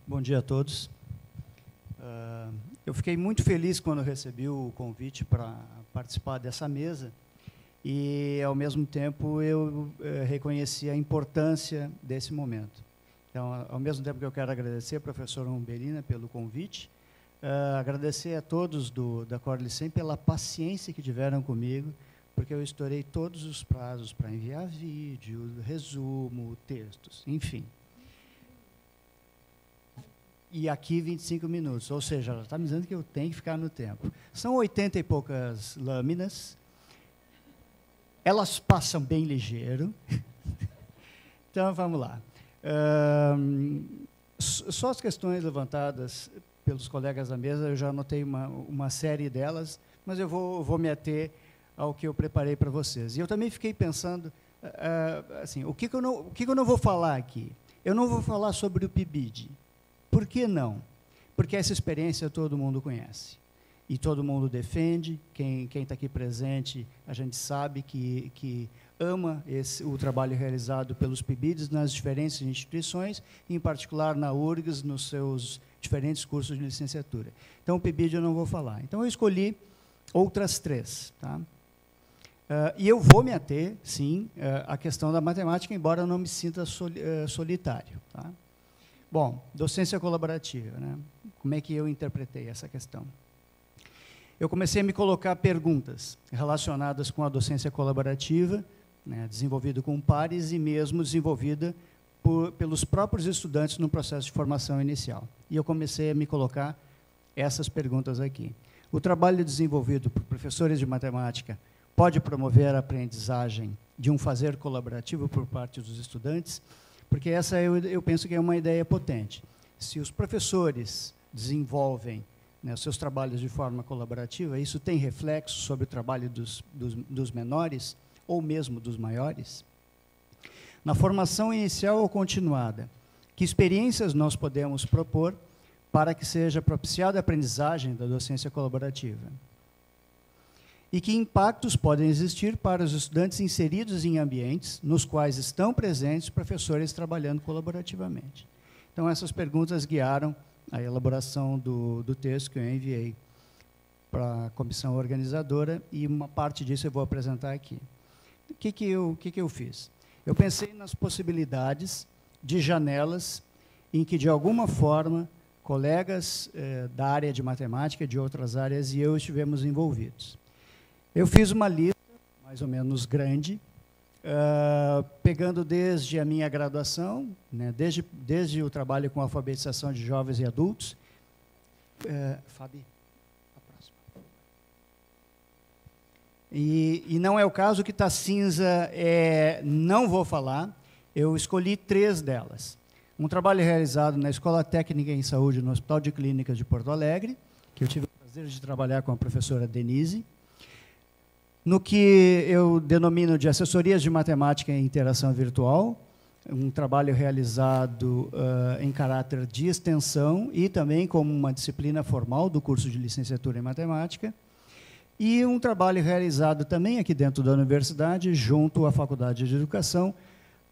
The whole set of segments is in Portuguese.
Bom dia a todos. Eu fiquei muito feliz quando recebi o convite para participar dessa mesa e, ao mesmo tempo, eu reconheci a importância desse momento. Então, ao mesmo tempo que eu quero agradecer ao professor Umberina pelo convite, agradecer a todos da Corlicem pela paciência que tiveram comigo, porque eu estourei todos os prazos para enviar vídeo, resumo, textos, enfim. E aqui 25 minutos, ou seja, ela está me dizendo que eu tenho que ficar no tempo. São 80 e poucas lâminas, elas passam bem ligeiro. Então, vamos lá. Só as questões levantadas pelos colegas da mesa, eu já anotei uma série delas, mas eu vou me ater ao que eu preparei para vocês. E eu também fiquei pensando, assim, o que eu não vou falar aqui? Eu não vou falar sobre o PIBID. Por que não? Porque essa experiência todo mundo conhece. E todo mundo defende, quem está aqui presente, a gente sabe que ama o trabalho realizado pelos PIBIDs nas diferentes instituições, em particular na URGS, nos seus diferentes cursos de licenciatura. Então, o PIBID eu não vou falar. Então, eu escolhi outras 3. Tá? E eu vou me ater, sim, à questão da matemática, embora eu não me sinta solitário. Tá? Bom, docência colaborativa, né? Como é que eu interpretei essa questão? Eu comecei a me colocar perguntas relacionadas com a docência colaborativa, né, desenvolvida com pares e mesmo desenvolvida pelos próprios estudantes no processo de formação inicial. E eu comecei a me colocar essas perguntas aqui. O trabalho desenvolvido por professores de matemática pode promover a aprendizagem de um fazer colaborativo por parte dos estudantes? Porque essa eu penso que é uma ideia potente. Se os professores desenvolvem, né, os seus trabalhos de forma colaborativa, isso tem reflexo sobre o trabalho dos menores ou mesmo dos maiores? Na formação inicial ou continuada, que experiências nós podemos propor para que seja propiciada a aprendizagem da docência colaborativa? E que impactos podem existir para os estudantes inseridos em ambientes nos quais estão presentes professores trabalhando colaborativamente? Então, essas perguntas guiaram a elaboração do texto que eu enviei para a comissão organizadora, e uma parte disso eu vou apresentar aqui. O que eu fiz? Eu pensei nas possibilidades de janelas em que, de alguma forma, colegas da área de matemática, de outras áreas, e eu estivemos envolvidos. Eu fiz uma lista, mais ou menos grande, pegando desde a minha graduação, né, desde o trabalho com alfabetização de jovens e adultos. Fabi, a próxima. E não é o caso, que está cinza, não vou falar, eu escolhi 3 delas. Um trabalho realizado na Escola Técnica em Saúde, no Hospital de Clínicas de Porto Alegre, que eu tive o prazer de trabalhar com a professora Denise, no que eu denomino de assessorias de matemática e interação virtual, um trabalho realizado em caráter de extensão e também como uma disciplina formal do curso de licenciatura em matemática, e um trabalho realizado também aqui dentro da universidade, junto à Faculdade de Educação,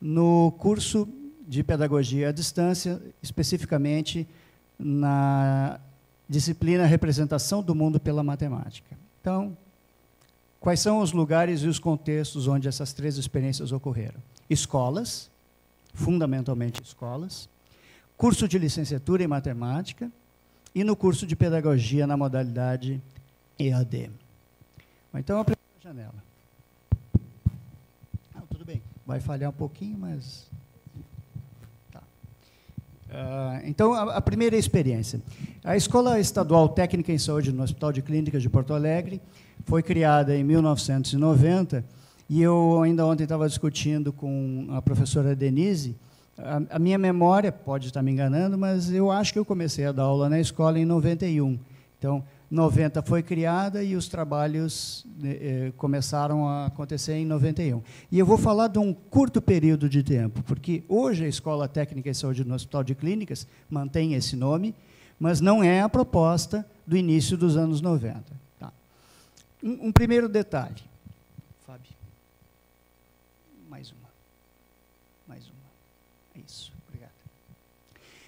no curso de pedagogia à distância, especificamente na disciplina Representação do Mundo pela Matemática. Então, quais são os lugares e os contextos onde essas 3 experiências ocorreram? Escolas, fundamentalmente escolas, curso de licenciatura em matemática e no curso de pedagogia na modalidade EAD. Então, a primeira janela. Tudo bem, vai falhar um pouquinho, mas... Tá. Então, a primeira experiência. A Escola Estadual Técnica em Saúde no Hospital de Clínicas de Porto Alegre foi criada em 1990, e eu ainda ontem estava discutindo com a professora Denise. A minha memória pode estar me enganando, mas eu acho que eu comecei a dar aula na escola em 91. Então, 90 foi criada e os trabalhos começaram a acontecer em 91. E eu vou falar de um curto período de tempo, porque hoje a Escola Técnica em Saúde no Hospital de Clínicas mantém esse nome, mas não é a proposta do início dos anos 90. Tá. Um primeiro detalhe. Fábio. Mais uma. Isso, obrigado.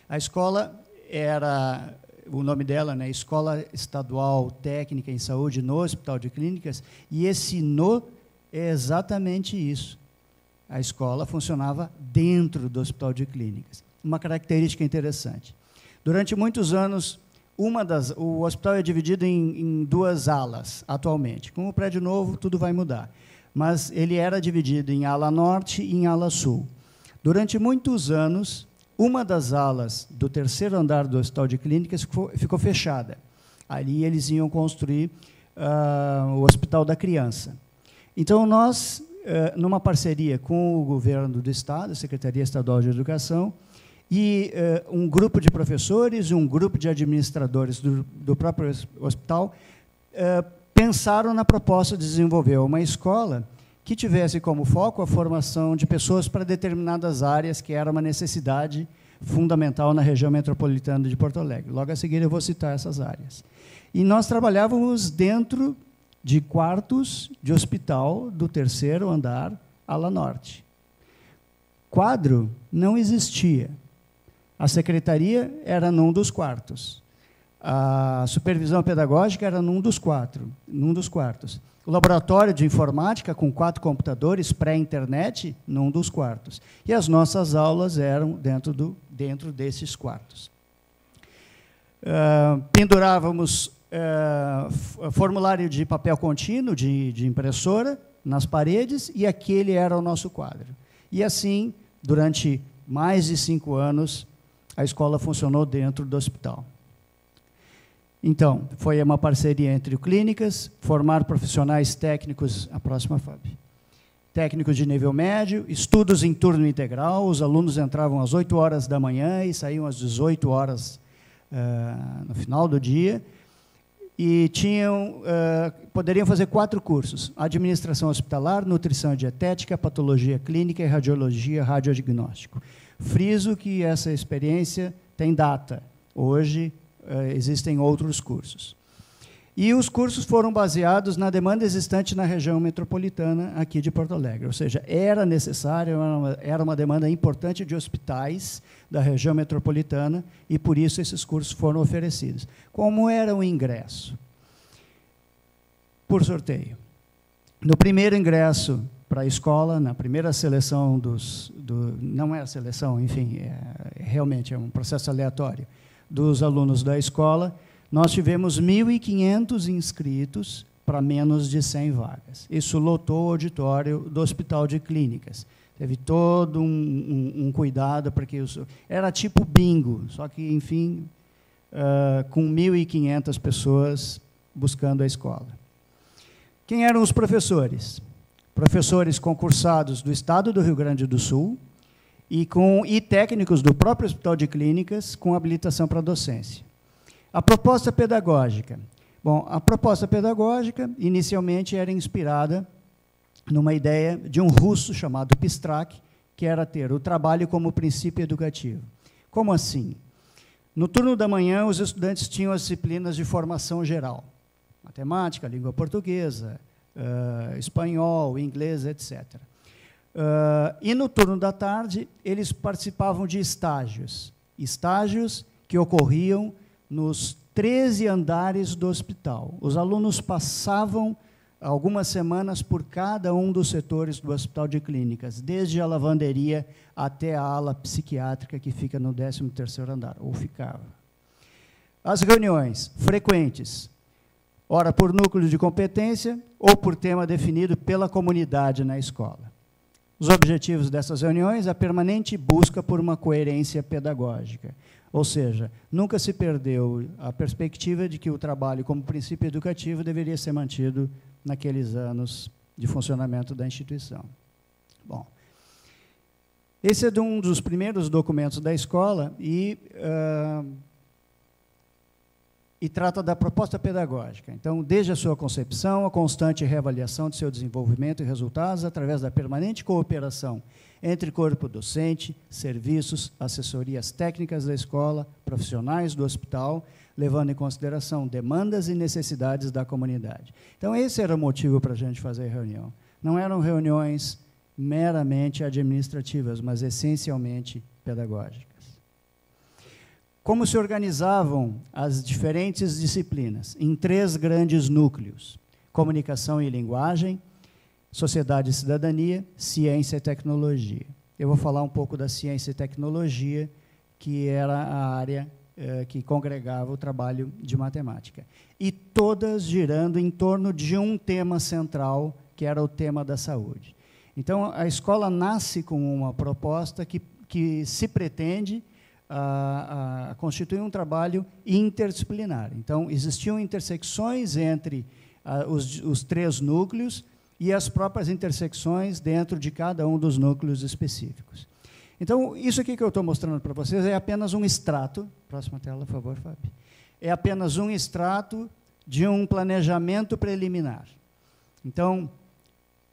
A escola era o nome dela, né, Escola Estadual Técnica em Saúde no Hospital de Clínicas, e esse "no" é exatamente isso. A escola funcionava dentro do Hospital de Clínicas. Uma característica interessante. Durante muitos anos, o hospital é dividido em duas alas, atualmente. Com o prédio novo, tudo vai mudar. Mas ele era dividido em ala norte e em ala sul. Durante muitos anos, uma das alas do terceiro andar do Hospital de Clínicas ficou fechada. Ali eles iam construir o Hospital da Criança. Então, nós, numa parceria com o governo do Estado, a Secretaria Estadual de Educação, e um grupo de professores e um grupo de administradores do próprio hospital, pensaram na proposta de desenvolver uma escola que tivesse como foco a formação de pessoas para determinadas áreas, que era uma necessidade fundamental na região metropolitana de Porto Alegre. Logo a seguir eu vou citar essas áreas. E nós trabalhávamos dentro de quartos de hospital do terceiro andar, ala norte. Quadro não existia. A secretaria era num dos quartos. A supervisão pedagógica era num dos quartos. O laboratório de informática, com 4 computadores, pré-internet, num dos quartos. E as nossas aulas eram dentro desses quartos. Pendurávamos formulário de papel contínuo, de impressora, nas paredes, e aquele era o nosso quadro. E assim, durante mais de 5 anos, a escola funcionou dentro do hospital. Então, foi uma parceria entre clínicas, formar profissionais técnicos, a próxima, Fábio, técnicos de nível médio, estudos em turno integral, os alunos entravam às 8 horas da manhã e saíam às 18 horas no final do dia, e poderiam fazer 4 cursos: administração hospitalar, nutrição e dietética, patologia clínica e radiologia, radiodiagnóstico. Friso que essa experiência tem data. Hoje, existem outros cursos. E os cursos foram baseados na demanda existente na região metropolitana aqui de Porto Alegre. Ou seja, era necessário, era uma demanda importante de hospitais da região metropolitana, e por isso esses cursos foram oferecidos. Como era o ingresso? Por sorteio. No primeiro ingresso para a escola, na primeira seleção não é a seleção, enfim, realmente é um processo aleatório, dos alunos da escola, nós tivemos 1.500 inscritos para menos de 100 vagas. Isso lotou o auditório do Hospital de Clínicas. Teve todo um cuidado, porque era tipo bingo, só que, enfim, com 1.500 pessoas buscando a escola. Quem eram os professores? Professores concursados do Estado do Rio Grande do Sul e técnicos do próprio Hospital de Clínicas com habilitação para docência. A proposta pedagógica. Bom, a proposta pedagógica, inicialmente, era inspirada numa ideia de um russo chamado Pistrak, que era ter o trabalho como princípio educativo. Como assim? No turno da manhã, os estudantes tinham as disciplinas de formação geral: matemática, língua portuguesa, espanhol, inglês, etc. E no turno da tarde, eles participavam de estágios que ocorriam nos 13 andares do hospital. Os alunos passavam algumas semanas por cada um dos setores do Hospital de Clínicas, desde a lavanderia até a ala psiquiátrica, que fica no 13º andar, ou ficava. As reuniões frequentes, ora por núcleo de competência, ou por tema definido pela comunidade na escola. Os objetivos dessas reuniões: a permanente busca por uma coerência pedagógica. Ou seja, nunca se perdeu a perspectiva de que o trabalho como princípio educativo deveria ser mantido naqueles anos de funcionamento da instituição. Bom, esse é um dos primeiros documentos da escola e trata da proposta pedagógica. Então, desde a sua concepção, a constante reavaliação de seu desenvolvimento e resultados através da permanente cooperação entre corpo docente, serviços, assessorias técnicas da escola, profissionais do hospital, levando em consideração demandas e necessidades da comunidade. Então, esse era o motivo para a gente fazer a reunião. Não eram reuniões meramente administrativas, mas essencialmente pedagógicas. como se organizavam as diferentes disciplinas em 3 grandes núcleos: comunicação e linguagem, sociedade e cidadania, ciência e tecnologia. Eu vou falar um pouco da ciência e tecnologia, que era a área que congregava o trabalho de matemática. E todas girando em torno de um tema central, que era o tema da saúde. Então, a escola nasce com uma proposta que se pretende a constituir um trabalho interdisciplinar. Então, existiam intersecções entre os 3 núcleos e as próprias intersecções dentro de cada um dos núcleos específicos. Então, isso aqui que eu estou mostrando para vocês é apenas um extrato. Próxima tela, por favor, Fábio. É apenas um extrato de um planejamento preliminar. Então,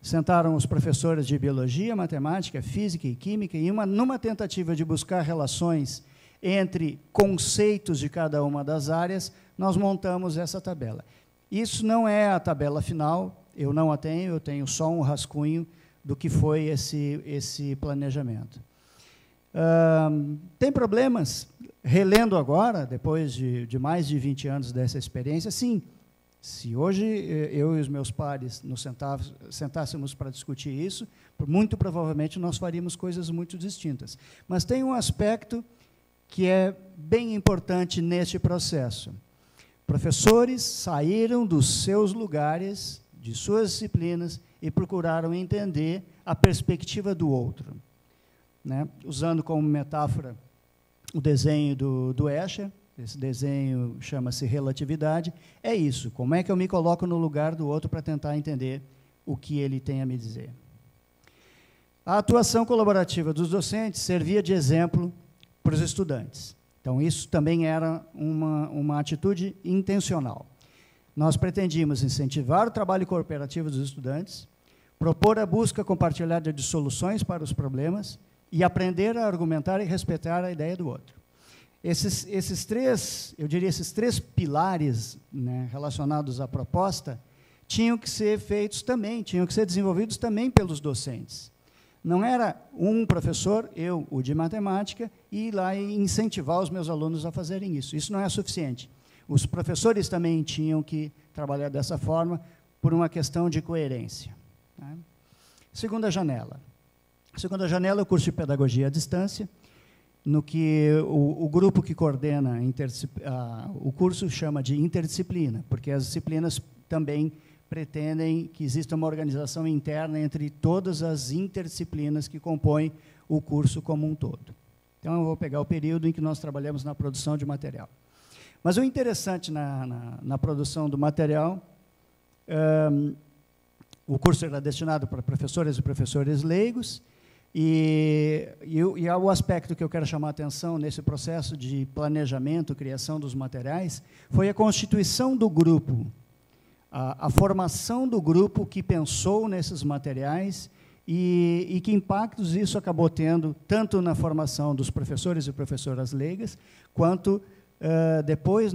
sentaram os professores de biologia, matemática, física e química, e numa tentativa de buscar relações entre conceitos de cada uma das áreas, nós montamos essa tabela. Isso não é a tabela final, eu não a tenho, eu tenho só um rascunho do que foi esse planejamento. Tem problemas? Relendo agora, depois de mais de 20 anos dessa experiência, sim. Se hoje eu e os meus pares nos sentássemos para discutir isso, muito provavelmente nós faríamos coisas muito distintas. Mas tem um aspecto que é bem importante neste processo. Professores saíram dos seus lugares, de suas disciplinas, e procuraram entender a perspectiva do outro. Né? Usando como metáfora o desenho do Escher, esse desenho chama-se relatividade, é isso, como é que eu me coloco no lugar do outro para tentar entender o que ele tem a me dizer. A atuação colaborativa dos docentes servia de exemplo para os estudantes. Então, isso também era uma atitude intencional. Nós pretendíamos incentivar o trabalho cooperativo dos estudantes, propor a busca compartilhada de soluções para os problemas e aprender a argumentar e respeitar a ideia do outro. Esses 3 pilares, né, relacionados à proposta, tinham que ser feitos também, tinham que ser desenvolvidos também pelos docentes. Não era um professor, eu, o de matemática, ir lá e incentivar os meus alunos a fazerem isso. Isso não é suficiente. Os professores também tinham que trabalhar dessa forma por uma questão de coerência. Né? Segunda janela. Segunda janela é o curso de pedagogia à distância, no que o grupo que coordena o curso chama de interdisciplina, porque as disciplinas também pretendem que exista uma organização interna entre todas as interdisciplinas que compõem o curso como um todo. Então, eu vou pegar o período em que nós trabalhamos na produção de material. Mas o interessante na produção do material, o curso era destinado para professores e professores leigos, e o aspecto que eu quero chamar a atenção nesse processo de planejamento, criação dos materiais, foi a constituição do grupo, a formação do grupo que pensou nesses materiais e que impactos isso acabou tendo, tanto na formação dos professores e professoras leigas, quanto depois,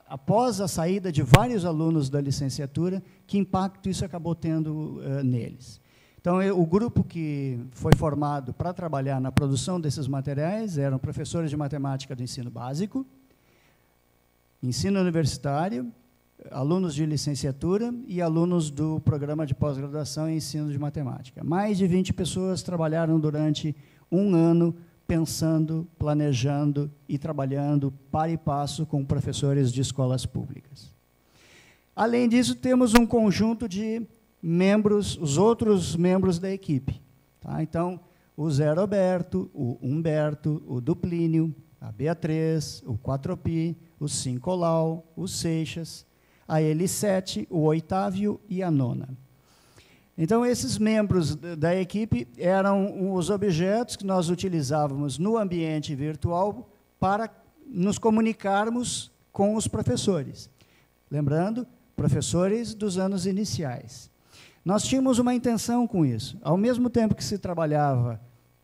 após a saída de vários alunos da licenciatura, que impacto isso acabou tendo neles. Então, o grupo que foi formado para trabalhar na produção desses materiais eram professores de matemática do ensino básico, ensino universitário, alunos de licenciatura e alunos do programa de pós-graduação em ensino de matemática. Mais de 20 pessoas trabalharam durante um ano pensando, planejando e trabalhando par e passo com professores de escolas públicas. Além disso, temos um conjunto de membros, os outros membros da equipe. Tá? Então, o Zé Roberto, o Humberto, o Duplínio, a Beatriz, o Quatropi, o Cincolau, o Seixas, a Elisete, o Oitávio e a Nona. Então, esses membros da equipe eram os objetos que nós utilizávamos no ambiente virtual para nos comunicarmos com os professores. Lembrando, professores dos anos iniciais. Nós tínhamos uma intenção com isso. Ao mesmo tempo que se trabalhava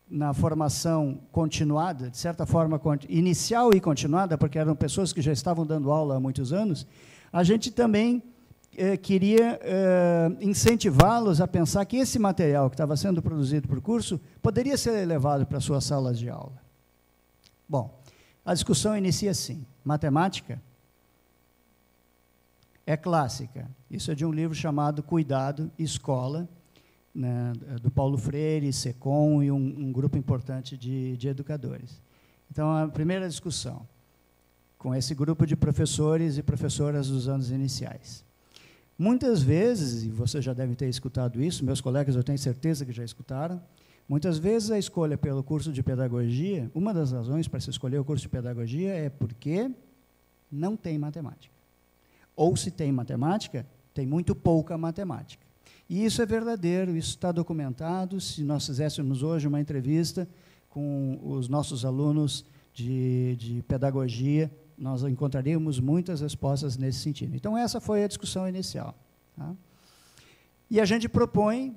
na formação continuada, de certa forma inicial e continuada, porque eram pessoas que já estavam dando aula há muitos anos, a gente também queria incentivá-los a pensar que esse material que estava sendo produzido para o curso poderia ser levado para suas salas de aula. Bom, a discussão inicia assim: matemática é clássica. Isso é de um livro chamado Cuidado, Escola, né, do Paulo Freire, Secom e um grupo importante de educadores. Então, a primeira discussão, com esse grupo de professores e professoras dos anos iniciais. Muitas vezes, e você já deve ter escutado isso, meus colegas eu tenho certeza que já escutaram, muitas vezes a escolha pelo curso de pedagogia, uma das razões para se escolher o curso de pedagogia é porque não tem matemática. Ou se tem matemática, tem muito pouca matemática. E isso é verdadeiro, isso está documentado. Se nós fizéssemos hoje uma entrevista com os nossos alunos de pedagogia, nós encontraríamos muitas respostas nesse sentido. Então, essa foi a discussão inicial. Tá? E a gente propõe,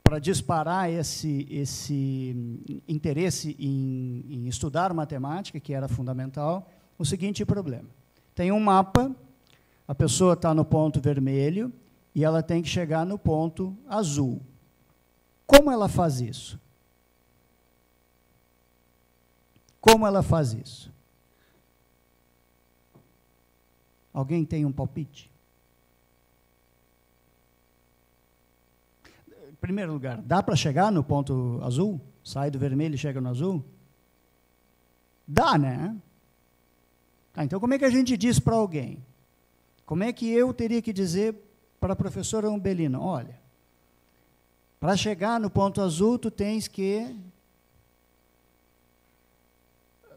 para disparar esse interesse em estudar matemática, que era fundamental, o seguinte problema. Tem um mapa, a pessoa está no ponto vermelho e ela tem que chegar no ponto azul. Como ela faz isso? Como ela faz isso? Alguém tem um palpite? Em primeiro lugar, dá para chegar no ponto azul? Sai do vermelho e chega no azul? Dá, né? Ah, então, como é que a gente diz para alguém? Como é que eu teria que dizer para a professora Umbelina? Olha, para chegar no ponto azul, tu tens que...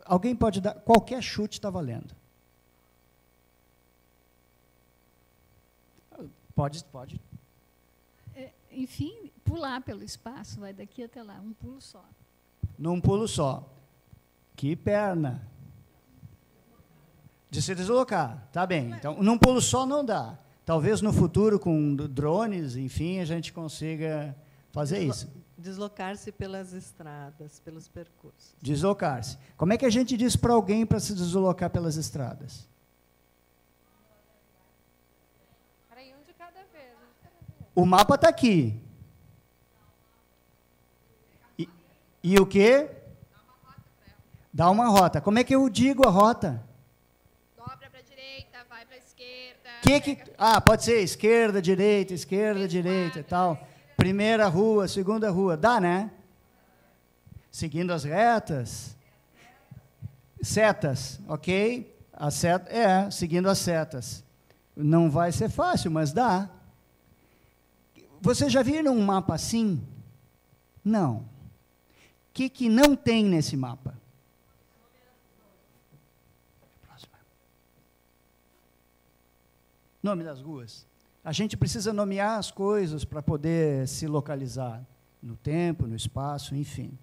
Alguém pode dar... Qualquer chute está valendo. Pode. Enfim, pular pelo espaço, vai daqui até lá, um pulo só. Num pulo só. Que perna! De se deslocar, tá bem. Então, num pulo só não dá. Talvez no futuro, com drones, enfim, a gente consiga fazer isso. Deslocar-se pelas estradas, pelos percursos. Deslocar-se. Como é que a gente diz para alguém para se deslocar pelas estradas? O mapa está aqui. E o quê? Dá uma rota. Como é que eu digo a rota? Dobra para a direita, vai para a esquerda. Pode ser esquerda, direita e tal. Primeira rua, segunda rua. Dá, né? Seguindo as retas. Setas, ok? Seguindo as setas. Não vai ser fácil, mas dá. Vocês já viram um mapa assim? Não. O que não tem nesse mapa? Nome das ruas. A gente precisa nomear as coisas para poder se localizar no tempo, no espaço, enfim.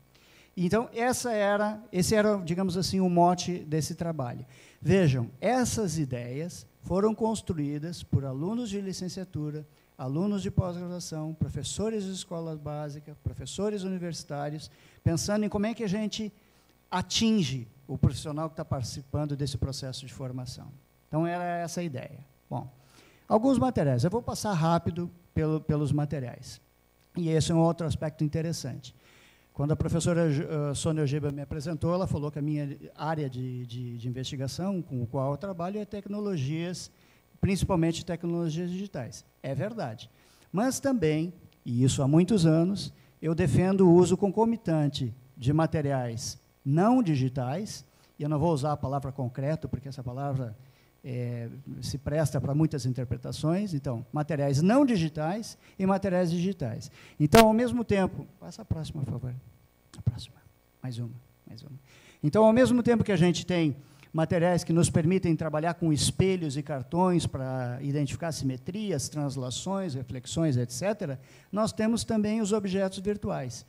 Então, esse era, digamos assim, o mote desse trabalho. Vejam, essas ideias foram construídas por alunos de licenciatura, alunos de pós-graduação, professores de escola básica, professores universitários, pensando em como é que a gente atinge o profissional que está participando desse processo de formação. Então, era essa a ideia. Bom, alguns materiais. Eu vou passar rápido pelos materiais. E esse é um outro aspecto interessante. Quando a professora Sônia Ogiba me apresentou, ela falou que a minha área de investigação, com o qual eu trabalho, é tecnologias, principalmente tecnologias digitais. É verdade. Mas também, e isso há muitos anos, eu defendo o uso concomitante de materiais não digitais, e eu não vou usar a palavra concreto, porque essa palavra se presta para muitas interpretações. Então, materiais não digitais e materiais digitais. Então, ao mesmo tempo... Passa a próxima, por favor. A próxima. Mais uma. Então, ao mesmo tempo que a gente tem materiais que nos permitem trabalhar com espelhos e cartões para identificar simetrias, translações, reflexões, etc., nós temos também os objetos virtuais.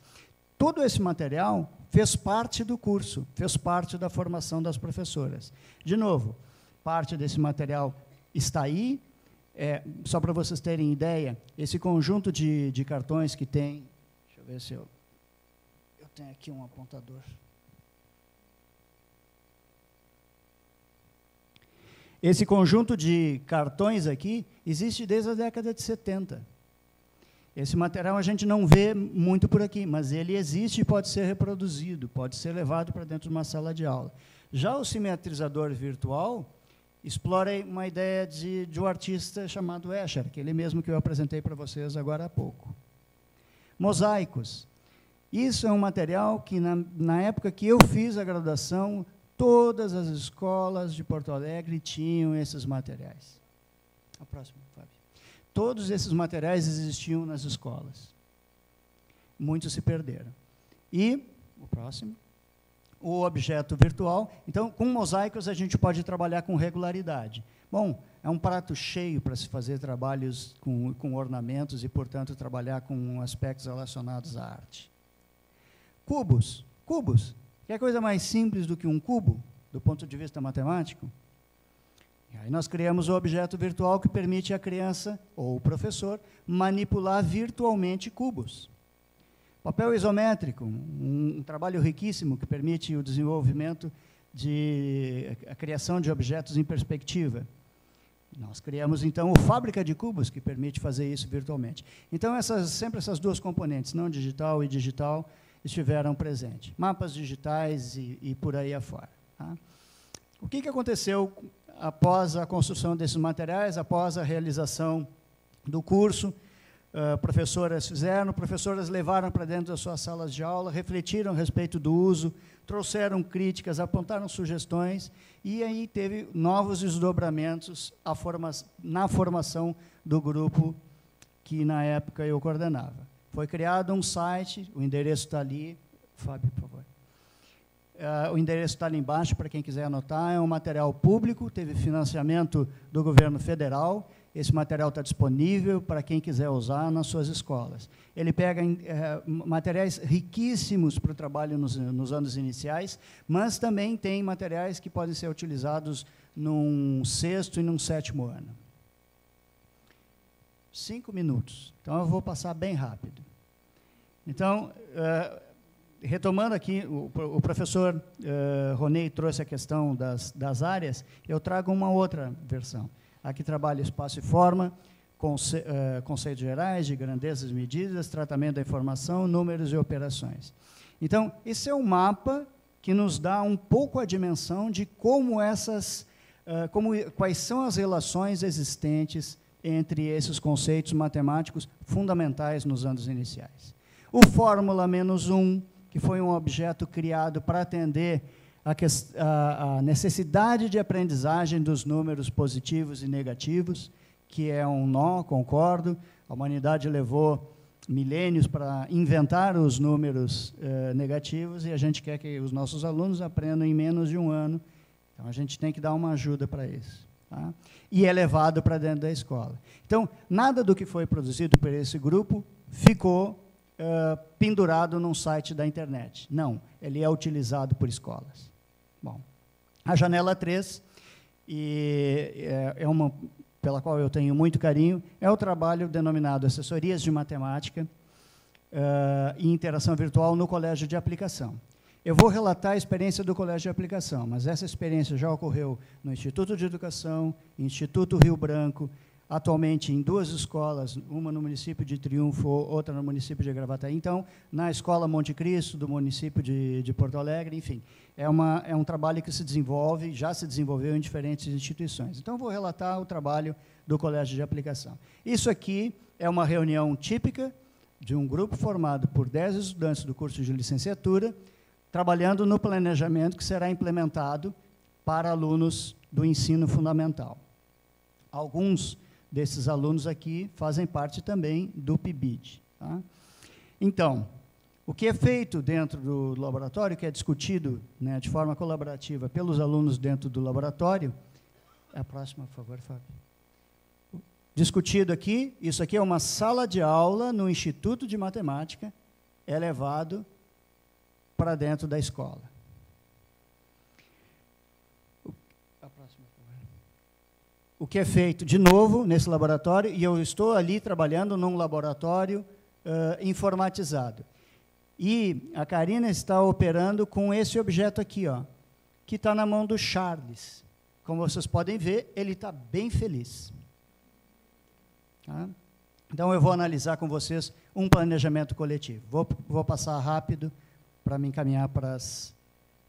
Todo esse material fez parte do curso, fez parte da formação das professoras. De novo, parte desse material está aí. Só para vocês terem ideia, esse conjunto de cartões que tem... Deixa eu ver se eu tenho aqui um apontador. Esse conjunto de cartões aqui existe desde a década de 70. Esse material a gente não vê muito por aqui, mas ele existe e pode ser reproduzido, pode ser levado para dentro de uma sala de aula. Já o simetrizador virtual explora uma ideia de um artista chamado Escher, aquele mesmo que eu apresentei para vocês agora há pouco. Mosaicos. Isso é um material que, na época que eu fiz a graduação, todas as escolas de Porto Alegre tinham esses materiais. A próxima, Fábio. Todos esses materiais existiam nas escolas. Muitos se perderam. E, o próximo, o objeto virtual. Então, com mosaicos, a gente pode trabalhar com regularidade. Bom, é um prato cheio para se fazer trabalhos com ornamentos e, portanto, trabalhar com aspectos relacionados à arte. Cubos. Cubos. Quer coisa mais simples do que um cubo, do ponto de vista matemático? E aí nós criamos o objeto virtual que permite à criança, ou o professor, manipular virtualmente cubos. Papel isométrico, um trabalho riquíssimo que permite o desenvolvimento a criação de objetos em perspectiva. Nós criamos, então, o Fábrica de Cubos, que permite fazer isso virtualmente. Então, sempre essas duas componentes, não digital e digital, estiveram presentes. Mapas digitais e por aí afora. Tá? O que aconteceu após a construção desses materiais, após a realização do curso? Professoras levaram para dentro das suas salas de aula, refletiram a respeito do uso, trouxeram críticas, apontaram sugestões, e aí teve novos desdobramentos na formação do grupo que, na época, eu coordenava. Foi criado um site, o endereço está ali. Fábio, por favor. O endereço está ali embaixo, para quem quiser anotar. É um material público, teve financiamento do governo federal. Esse material está disponível para quem quiser usar nas suas escolas. Ele pega materiais riquíssimos para o trabalho nos anos iniciais, mas também tem materiais que podem ser utilizados num 6º e num 7º ano. 5 minutos. Então, eu vou passar bem rápido. Então, retomando aqui, o professor Ronei trouxe a questão das áreas, eu trago uma outra versão. Aqui trabalha espaço e forma, conceitos gerais de grandezas e medidas, tratamento da informação, números e operações. Então, esse é um mapa que nos dá um pouco a dimensão de quais são as relações existentes entre esses conceitos matemáticos fundamentais nos anos iniciais. O Fórmula -1, que foi um objeto criado para atender a necessidade de aprendizagem dos números positivos e negativos, que é um nó, concordo. A humanidade levou milênios para inventar os números negativos, e a gente quer que os nossos alunos aprendam em menos de um ano. Então, a gente tem que dar uma ajuda para isso. Tá? E é levado para dentro da escola. Então, nada do que foi produzido por esse grupo ficou pendurado num site da internet. Não, ele é utilizado por escolas. Bom, a janela 3, é uma pela qual eu tenho muito carinho, é o trabalho denominado Assessorias de Matemática e Interação Virtual no Colégio de Aplicação. Eu vou relatar a experiência do Colégio de Aplicação, mas essa experiência já ocorreu no Instituto de Educação, Instituto Rio Branco, atualmente em 2 escolas, uma no município de Triunfo, outra no município de Gravataí. Então, na Escola Monte Cristo, do município de Porto Alegre, enfim. É um trabalho que já se desenvolveu em diferentes instituições. Então, vou relatar o trabalho do Colégio de Aplicação. Isso aqui é uma reunião típica de um grupo formado por 10 estudantes do curso de licenciatura, trabalhando no planejamento que será implementado para alunos do ensino fundamental. Alguns desses alunos aqui fazem parte também do PIBID. Tá? Então, o que é feito dentro do laboratório, que é discutido, né, de forma colaborativa pelos alunos dentro do laboratório, a próxima, por favor, Fábio. Discutido aqui, isso aqui é uma sala de aula no Instituto de Matemática, é levado para dentro da escola. A próxima, por favor. O que é feito, de novo, nesse laboratório, e eu estou ali trabalhando num laboratório informatizado. E a Karina está operando com esse objeto aqui, ó, que está na mão do Charles. Como vocês podem ver, ele está bem feliz. Tá? Então, eu vou analisar com vocês um planejamento coletivo. Vou passar rápido para me encaminhar para as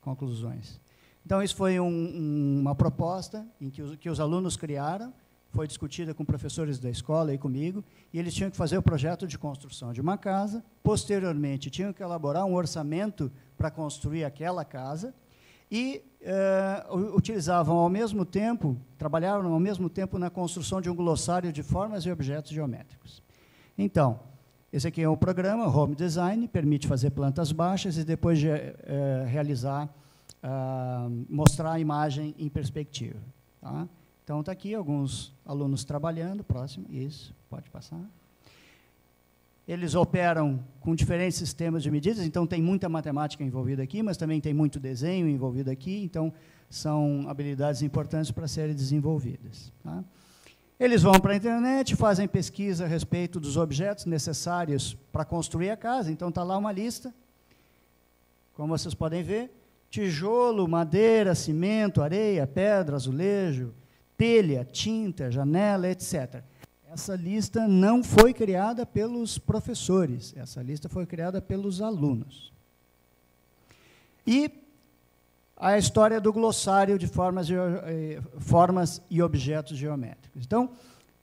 conclusões. Então, isso foi uma proposta em que os alunos criaram, foi discutida com professores da escola e comigo, e eles tinham que fazer o projeto de construção de uma casa, posteriormente tinham que elaborar um orçamento para construir aquela casa, e utilizavam ao mesmo tempo, trabalharam ao mesmo tempo na construção de um glossário de formas e objetos geométricos. Então, esse aqui é um programa, Home Design, permite fazer plantas baixas e depois de realizar, mostrar a imagem em perspectiva. Tá? Então, está aqui alguns alunos trabalhando, próximo, isso, pode passar. Eles operam com diferentes sistemas de medidas, então tem muita matemática envolvida aqui, mas também tem muito desenho envolvido aqui, então são habilidades importantes para serem desenvolvidas. Tá? Eles vão para a internet, fazem pesquisa a respeito dos objetos necessários para construir a casa, então está lá uma lista, como vocês podem ver, tijolo, madeira, cimento, areia, pedra, azulejo, telha, tinta, janela, etc. Essa lista não foi criada pelos professores, essa lista foi criada pelos alunos. E a história do glossário de formas e objetos geométricos. Então,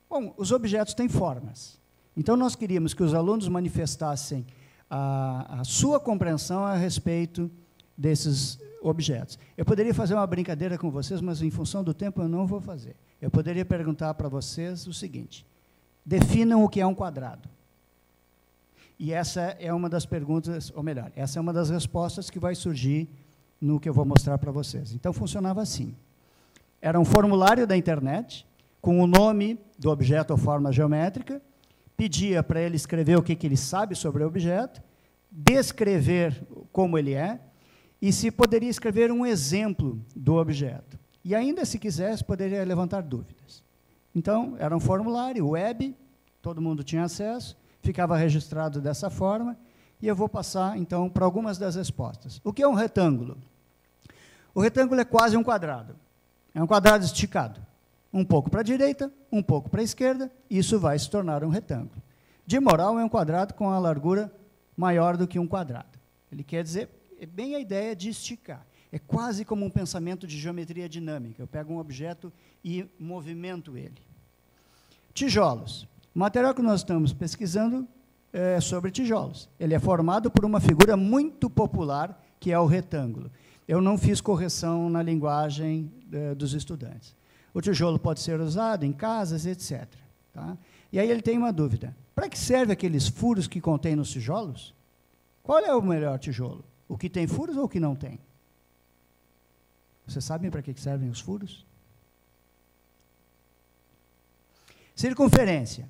bom, os objetos têm formas. Então, nós queríamos que os alunos manifestassem a sua compreensão a respeito desses objetos. Eu poderia fazer uma brincadeira com vocês, mas, em função do tempo, eu não vou fazer. Eu poderia perguntar para vocês o seguinte: definam o que é um quadrado. E essa é uma das perguntas, ou melhor, essa é uma das respostas que vai surgir no que eu vou mostrar para vocês. Então, funcionava assim. Era um formulário da internet, com o nome do objeto ou forma geométrica, pedia para ele escrever o que ele sabe sobre o objeto, descrever como ele é, e se poderia escrever um exemplo do objeto. E ainda, se quisesse, poderia levantar dúvidas. Então, era um formulário web, todo mundo tinha acesso, ficava registrado dessa forma, e eu vou passar, então, para algumas das respostas. O que é um retângulo? O retângulo é quase um quadrado. É um quadrado esticado. Um pouco para a direita, um pouco para a esquerda, isso vai se tornar um retângulo. De moral, é um quadrado com a largura maior do que um quadrado. Ele quer dizer, é bem a ideia de esticar. É quase como um pensamento de geometria dinâmica. Eu pego um objeto e movimento ele. Tijolos. O material que nós estamos pesquisando é sobre tijolos. Ele é formado por uma figura muito popular, que é o retângulo. Eu não fiz correção na linguagem dos estudantes. O tijolo pode ser usado em casas, etc. Tá? E aí ele tem uma dúvida. Para que servem aqueles furos que contém nos tijolos? Qual é o melhor tijolo? O que tem furos ou o que não tem? Vocês sabem para que servem os furos? Circunferência.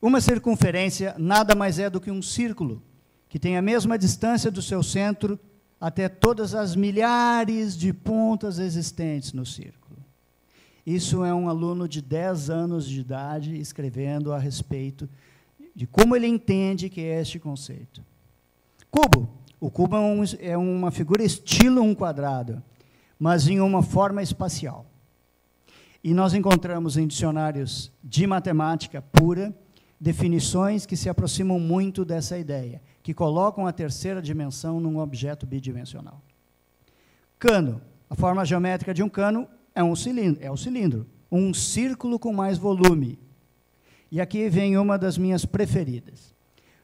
Uma circunferência nada mais é do que um círculo, que tem a mesma distância do seu centro até todas as milhares de pontas existentes no círculo. Isso é um aluno de 10 anos de idade escrevendo a respeito de como ele entende que é este conceito. Cubo. O cubo é uma figura estilo um quadrado, mas em uma forma espacial. E nós encontramos em dicionários de matemática pura definições que se aproximam muito dessa ideia, que colocam a terceira dimensão num objeto bidimensional. Cano. A forma geométrica de um cano é o cilindro, um círculo com mais volume. E aqui vem uma das minhas preferidas.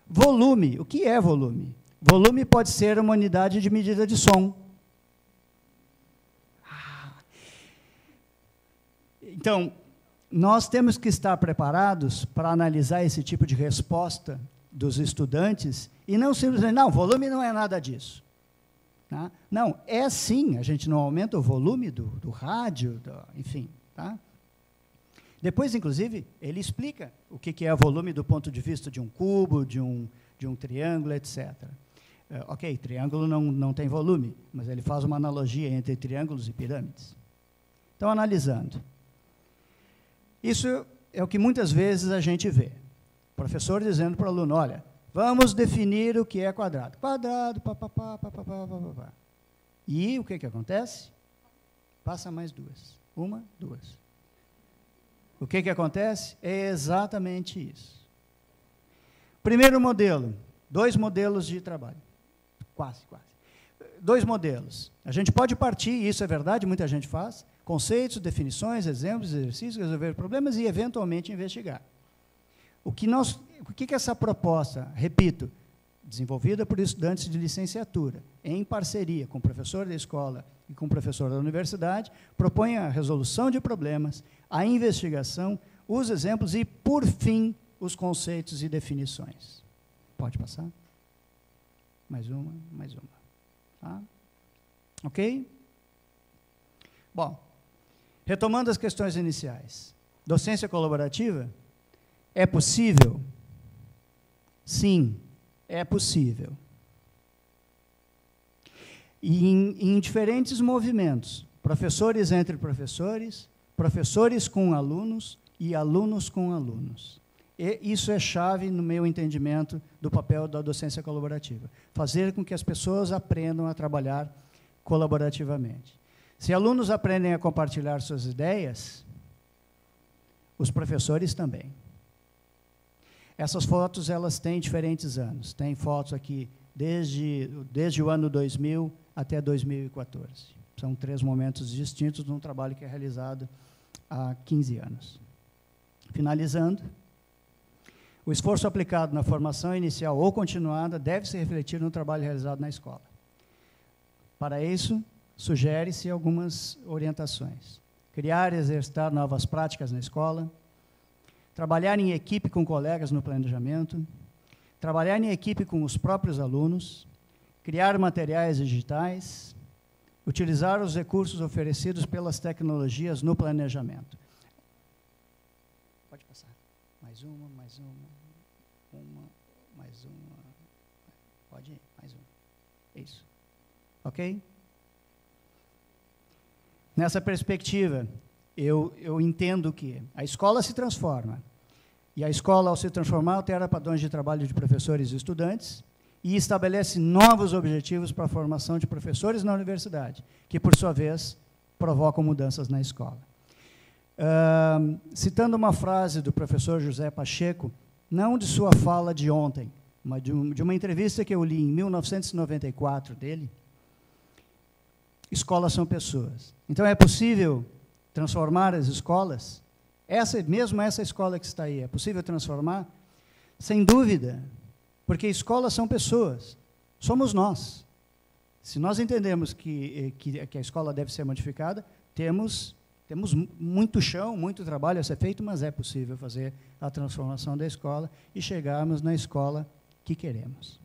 Volume. O que é volume? Volume pode ser uma unidade de medida de som. Então, nós temos que estar preparados para analisar esse tipo de resposta dos estudantes e não simplesmente, não, volume não é nada disso. Tá? Não, é sim, a gente não aumenta o volume do rádio, enfim. Tá? Depois, inclusive, ele explica o que é volume do ponto de vista de um cubo, de um triângulo, etc. Ok, triângulo não tem volume, mas ele faz uma analogia entre triângulos e pirâmides. Então, analisando. Isso é o que muitas vezes a gente vê. O professor dizendo para o aluno, olha, vamos definir o que é quadrado. Quadrado, papapá, papapá, papapá. E o que acontece? Passa mais duas. Uma, duas. O que acontece? É exatamente isso. Primeiro modelo, 2 modelos de trabalho. Quase. 2 modelos. A gente pode partir, e isso é verdade, muita gente faz, conceitos, definições, exemplos, exercícios, resolver problemas e, eventualmente, investigar. O que essa proposta, repito, desenvolvida por estudantes de licenciatura, em parceria com o professor da escola e com o professor da universidade, propõe a resolução de problemas, a investigação, os exemplos e, por fim, os conceitos e definições. Pode passar? Mais uma, mais uma. Tá? Ok? Bom, retomando as questões iniciais. Docência colaborativa é possível? Sim, é possível. E em diferentes movimentos, professores entre professores, professores com alunos e alunos com alunos. E isso é chave no meu entendimento do papel da docência colaborativa. Fazer com que as pessoas aprendam a trabalhar colaborativamente. Se alunos aprendem a compartilhar suas ideias, os professores também. Essas fotos, elas têm diferentes anos. Tem fotos aqui desde o ano 2000 até 2014. São 3 momentos distintos de um trabalho que é realizado há 15 anos. Finalizando, o esforço aplicado na formação inicial ou continuada deve se refletir no trabalho realizado na escola. Para isso, sugere-se algumas orientações. Criar e exercitar novas práticas na escola, trabalhar em equipe com colegas no planejamento, trabalhar em equipe com os próprios alunos, criar materiais digitais, utilizar os recursos oferecidos pelas tecnologias no planejamento. Pode passar. Mais uma, mais uma. Pode ir, mais uma. Isso. Ok? Nessa perspectiva, eu entendo que a escola se transforma. E a escola, ao se transformar, altera padrões de trabalho de professores e estudantes e estabelece novos objetivos para a formação de professores na universidade, que, por sua vez, provocam mudanças na escola. Citando uma frase do professor José Pacheco, não de sua fala de ontem, mas de uma entrevista que eu li em 1994 dele, escolas são pessoas. Então, é possível transformar as escolas? Mesmo essa escola que está aí, é possível transformar? Sem dúvida, porque escolas são pessoas, somos nós. Se nós entendemos que a escola deve ser modificada, temos muito chão, muito trabalho a ser feito, mas é possível fazer a transformação da escola e chegarmos na escola que queremos.